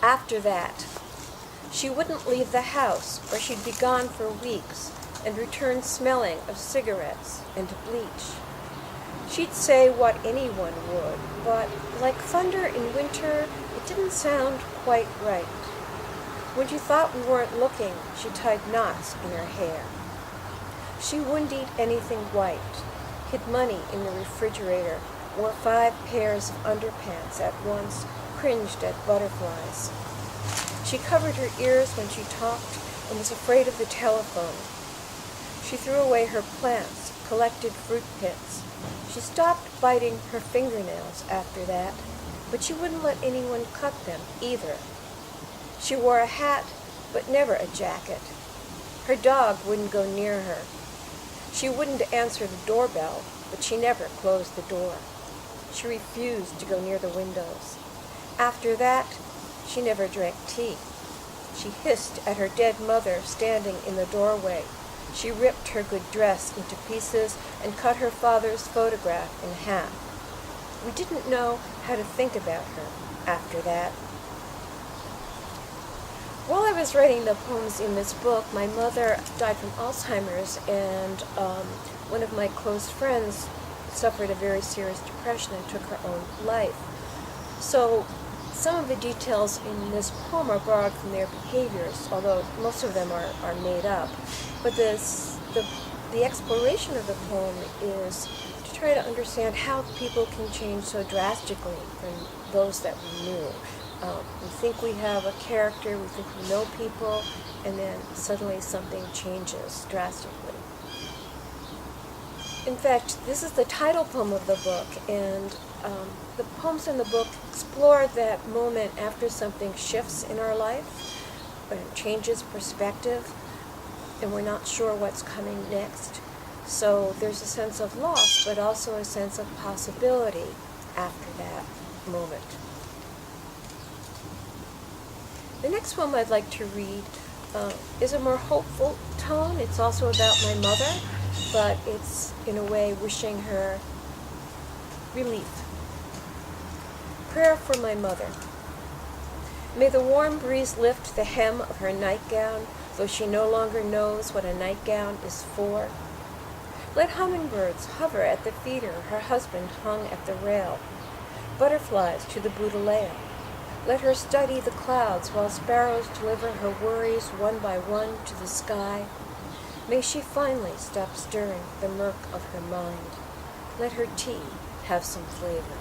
After that, she wouldn't leave the house, or she'd be gone for weeks and return smelling of cigarettes and bleach. She'd say what anyone would, but like thunder in winter, it didn't sound quite right. When she thought we weren't looking, she tied knots in her hair. She wouldn't eat anything white, hid money in the refrigerator, wore 5 pairs of underpants at once, cringed at butterflies. She covered her ears when she talked and was afraid of the telephone. She threw away her plants, collected fruit pits. She stopped biting her fingernails after that, but she wouldn't let anyone cut them either. She wore a hat, but never a jacket. Her dog wouldn't go near her. She wouldn't answer the doorbell, but she never closed the door. She refused to go near the windows. After that, she never drank tea. She hissed at her dead mother standing in the doorway. She ripped her good dress into pieces and cut her father's photograph in half. We didn't know how to think about her after that. While I was writing the poems in this book, my mother died from Alzheimer's, and one of my close friends suffered a very serious depression and took her own life. So some of the details in this poem are borrowed from their behaviors, although most of them are made up. But the exploration of the poem is to try to understand how people can change so drastically from those that we knew. We think we have a character, we think we know people, and then suddenly something changes drastically. In fact, this is the title poem of the book, and the poems in the book explore that moment after something shifts in our life, when it changes perspective, and we're not sure what's coming next. So there's a sense of loss, but also a sense of possibility after that moment. The next poem I'd like to read is a more hopeful tone. It's also about my mother, but it's in a way wishing her relief. Prayer for my mother. May the warm breeze lift the hem of her nightgown, though she no longer knows what a nightgown is for. Let hummingbirds hover at the feeder her husband hung at the rail, butterflies to the Buddleia. Let her study the clouds while sparrows deliver her worries one by one to the sky. May she finally stop stirring the murk of her mind. Let her tea have some flavor.